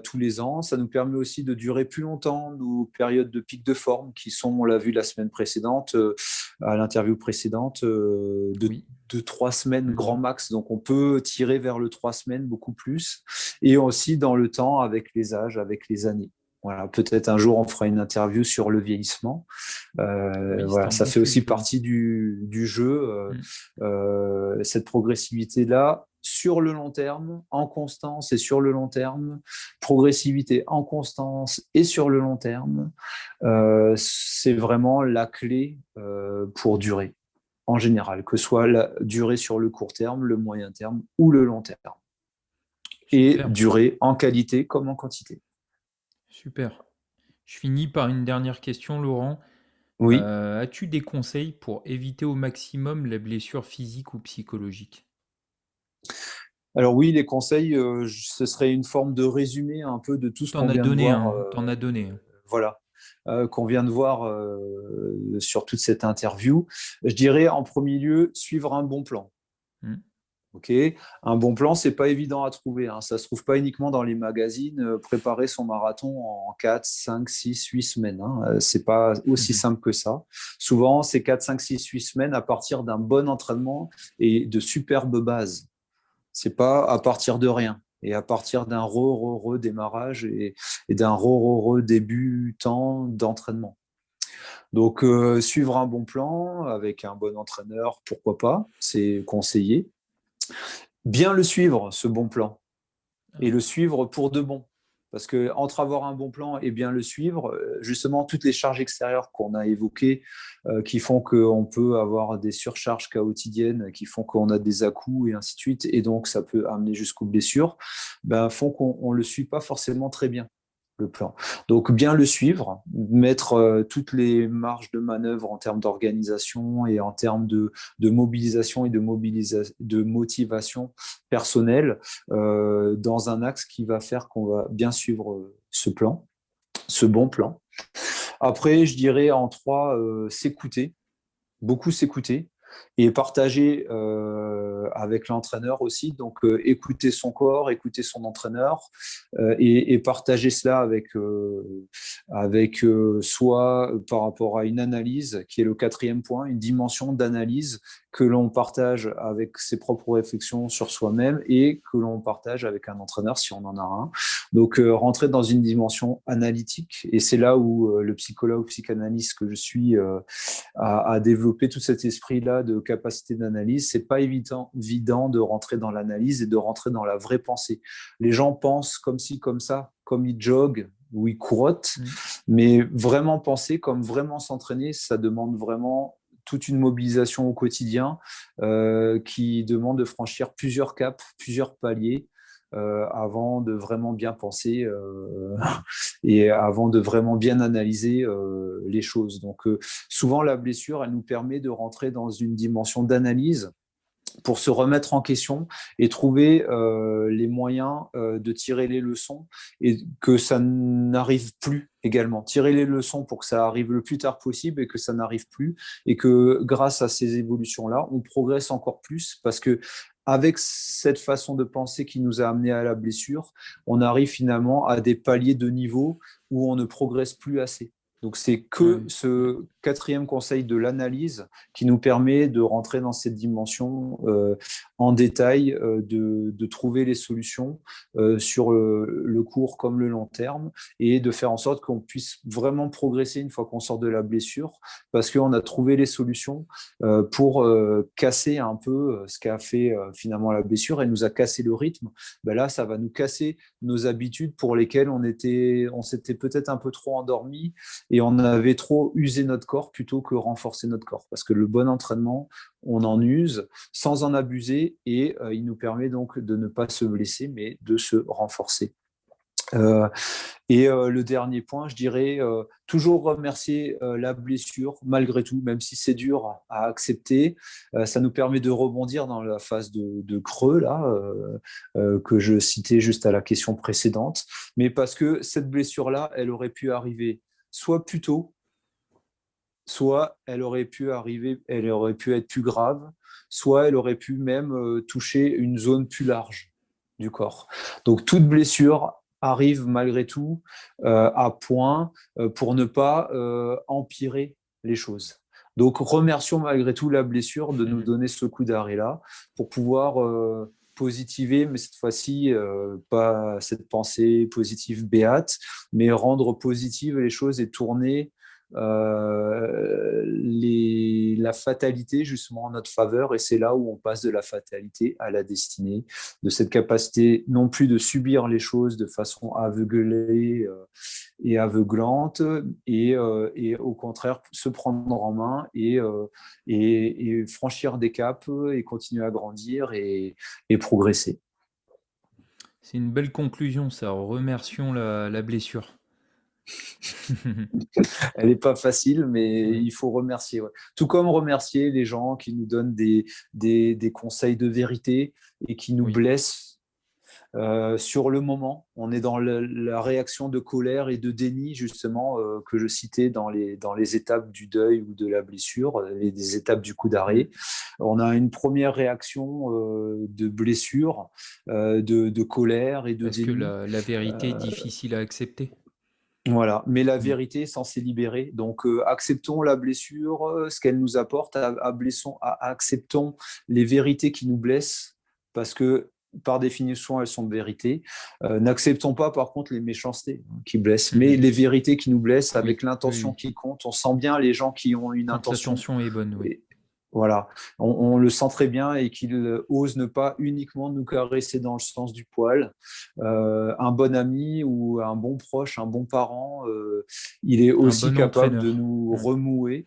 tous les ans. Ça nous permet aussi de durer plus longtemps nos périodes de pic de forme, qui sont, on l'a vu la semaine précédente, à l'interview précédente, Oui. de 3 semaines grand max. Donc, on peut tirer vers le 3 semaines beaucoup plus. Et aussi dans le temps, avec les âges, avec les années. Voilà, peut-être un jour on fera une interview sur le vieillissement. Oui, c'est Voilà, un ça bon fait aussi sujet. partie du jeu, cette progressivité-là sur le long terme, en constance et sur le long terme, progressivité en constance et sur le long terme, c'est vraiment la clé pour durer en général, que ce soit la durée sur le court terme, le moyen terme ou le long terme. Et Super, durer en qualité comme en quantité. super. Je finis par une dernière question, Laurent. Oui. As-tu des conseils pour éviter au maximum la blessure physique ou psychologique? Alors oui, les conseils, ce serait une forme de résumé un peu de tout ce T'en qu'on as vient de donné voir, un, t'en as donné un. voilà, qu'on vient de voir sur toute cette interview. Je dirais en premier lieu, suivre un bon plan. Hmm. Ok, un bon plan, c'est pas évident à trouver, hein. Ça se trouve pas uniquement dans les magazines. Préparer son marathon en 4, 5, 6, 8 semaines, hein. C'est pas aussi simple que ça. Souvent, c'est 4, 5, 6, 8 semaines à partir d'un bon entraînement et de superbes bases. C'est pas à partir de rien et à partir d'un redémarrage et d'un débutant d'entraînement. Donc, suivre un bon plan avec un bon entraîneur, pourquoi pas, c'est conseillé. Bien le suivre, ce bon plan, et le suivre pour de bon. Parce que entre avoir un bon plan et bien le suivre, justement, toutes les charges extérieures qu'on a évoquées, qui font qu'on peut avoir des surcharges quotidiennes, qui font qu'on a des à-coups et ainsi de suite, et donc ça peut amener jusqu'aux blessures, ben, font qu'on ne le suit pas forcément très bien, le plan. Donc, bien le suivre, mettre toutes les marges de manœuvre en termes d'organisation et en termes de mobilisation et de motivation personnelle dans un axe qui va faire qu'on va bien suivre ce plan, ce bon plan. Après, je dirais en trois, s'écouter, beaucoup s'écouter et partager avec l'entraîneur aussi. Donc, écouter son corps, écouter son entraîneur et partager cela avec soit par rapport à une analyse, qui est le quatrième point, une dimension d'analyse que l'on partage avec ses propres réflexions sur soi-même et que l'on partage avec un entraîneur si on en a un. Donc, rentrer dans une dimension analytique. Et c'est là où le psychologue, psychanalyste que je suis à développer tout cet esprit-là de capacité d'analyse. C'est pas évident de rentrer dans l'analyse et de rentrer dans la vraie pensée. Les gens pensent comme ci, comme ça, comme ils joguent ou ils courotent, mais vraiment penser, comme vraiment s'entraîner, ça demande vraiment toute une mobilisation au quotidien qui demande de franchir plusieurs caps, plusieurs paliers avant de vraiment bien penser et avant de vraiment bien analyser les choses. Donc souvent la blessure, elle nous permet de rentrer dans une dimension d'analyse pour se remettre en question et trouver les moyens de tirer les leçons et que ça n'arrive plus également. Tirer les leçons pour que ça arrive le plus tard possible et que ça n'arrive plus et que grâce à ces évolutions-là, on progresse encore plus parce que avec cette façon de penser qui nous a amené à la blessure, on arrive finalement à des paliers de niveau où on ne progresse plus assez. Donc, c'est que ce quatrième conseil de l'analyse qui nous permet de rentrer dans cette dimension en détail, de trouver les solutions sur le court comme le long terme et de faire en sorte qu'on puisse vraiment progresser une fois qu'on sort de la blessure parce qu'on a trouvé les solutions pour casser un peu ce qu'a fait finalement la blessure et nous a cassé le rythme. Ben là, ça va nous casser nos habitudes pour lesquelles on s'était peut-être un peu trop endormi et on avait trop usé notre corps plutôt que renforcer notre corps. Parce que le bon entraînement, on en use sans en abuser et il nous permet donc de ne pas se blesser, mais de se renforcer. Le dernier point, je dirais toujours remercier la blessure malgré tout, même si c'est dur à accepter. Ça nous permet de rebondir dans la phase de creux là que je citais juste à la question précédente, mais parce que cette blessure-là, elle aurait pu arriver soit plus tôt, soit elle aurait pu être plus grave, soit elle aurait pu même toucher une zone plus large du corps. Donc toute blessure arrive malgré tout à point pour ne pas empirer les choses. Donc remercions malgré tout la blessure de nous donner ce coup d'arrêt-là pour pouvoir positiver, mais cette fois-ci, pas cette pensée positive béate, mais rendre positives les choses et tourner la fatalité justement en notre faveur et c'est là où on passe de la fatalité à la destinée, de cette capacité non plus de subir les choses de façon aveuglée et aveuglante et au contraire se prendre en main et franchir des caps et continuer à grandir et progresser. C'est une belle conclusion ça, remercions la blessure. Elle n'est pas facile, mais il faut remercier. Ouais. Tout comme remercier les gens qui nous donnent des conseils de vérité et qui nous blessent sur le moment. On est dans la réaction de colère et de déni, justement, que je citais dans les étapes du deuil ou de la blessure, des étapes du coup d'arrêt. On a une première réaction de blessure, de colère et de Parce déni. Parce que la vérité est difficile à accepter. Voilà, mais la vérité est censée libérer. Donc, acceptons la blessure, ce qu'elle nous apporte, acceptons les vérités qui nous blessent, parce que par définition, elles sont de vérité. N'acceptons pas, par contre, les méchancetés qui blessent, mais les vérités qui nous blessent avec l'intention qui compte. On sent bien les gens qui ont une intention. L'intention est bonne, oui. Voilà, on le sent très bien et qu'il ose ne pas uniquement nous caresser dans le sens du poil. Un bon ami ou un bon proche, un bon parent, il est aussi capable de nous remouer.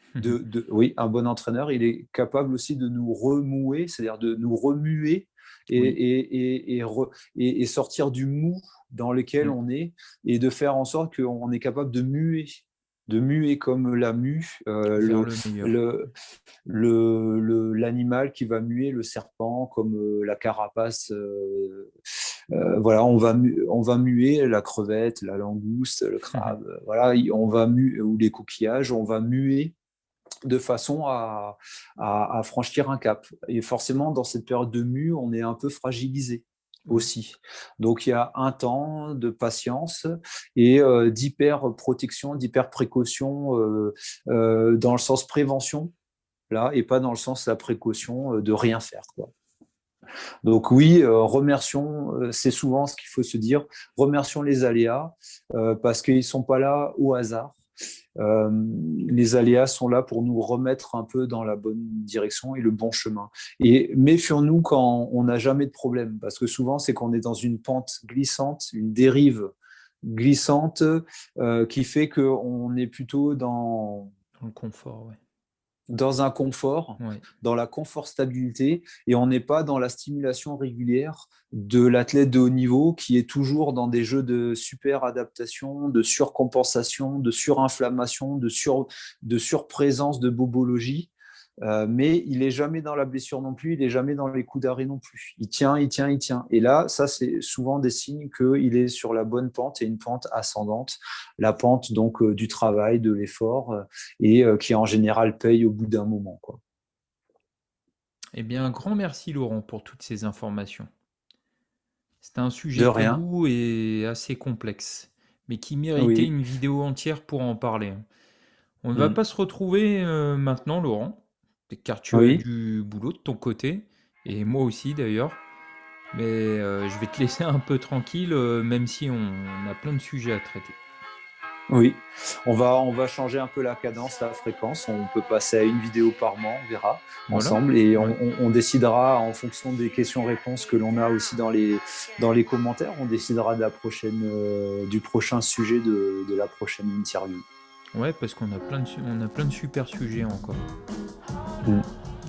Oui, un bon entraîneur, il est capable aussi de nous remouer, c'est-à-dire de nous remuer et, Oui. et sortir du mou dans lequel Mm. on est et de faire en sorte qu'on est capable de muer comme la mue, Vers le meilleur. le, l'animal qui va muer, le serpent, comme la carapace. Voilà, on va muer la crevette, la langouste, le crabe. Voilà, on va muer, ou les coquillages, on va muer de façon à franchir un cap. Et forcément, dans cette période de mue, on est un peu fragilisé Oui. aussi. Donc il y a un temps de patience et d'hyper protection, d'hyper précaution dans le sens prévention là et pas dans le sens la précaution de rien faire quoi. Donc oui, remercions, c'est souvent ce qu'il faut se dire, remercions les aléas parce qu'ils sont pas là au hasard. Euh, les aléas sont là pour nous remettre un peu dans la bonne direction et le bon chemin. Et méfions-nous quand on n'a jamais de problème, parce que souvent c'est qu'on est dans une pente glissante, une dérive glissante qui fait qu'on est plutôt Dans le confort, ouais. dans un confort, Ouais. dans la confortabilité, et on n'est pas dans la stimulation régulière de l'athlète de haut niveau qui est toujours dans des jeux de super adaptation, de surcompensation, de surinflammation, de surprésence de bobologie. Mais il est jamais dans la blessure non plus, il est jamais dans les coups d'arrêt non plus. Il tient, il tient, il tient. Et là, ça, c'est souvent des signes qu'il est sur la bonne pente et une pente ascendante, la pente donc du travail, de l'effort, et qui en général paye au bout d'un moment, quoi. Eh bien, un grand merci Laurent pour toutes ces informations. C'était un De sujet rien. tabou et assez complexe, mais qui méritait Oui. une vidéo entière pour en parler. On ne va Mm. pas se retrouver maintenant, Laurent, car tu as Oui. du boulot de ton côté, et moi aussi d'ailleurs. Mais je vais te laisser un peu tranquille, même si on a plein de sujets à traiter. Oui, on va changer un peu la cadence, la fréquence. On peut passer à une vidéo par mois, on verra Voilà. ensemble et Ouais. on décidera en fonction des questions-réponses que l'on a aussi dans les commentaires. On décidera de la prochaine, du prochain sujet de la prochaine interview. Ouais, parce qu'on a on a plein de super sujets encore. Mm.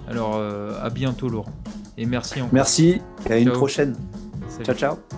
Alors, à bientôt, Laurent. Et merci encore. Merci et à une Ciao. prochaine. Ciao, Salut. ciao.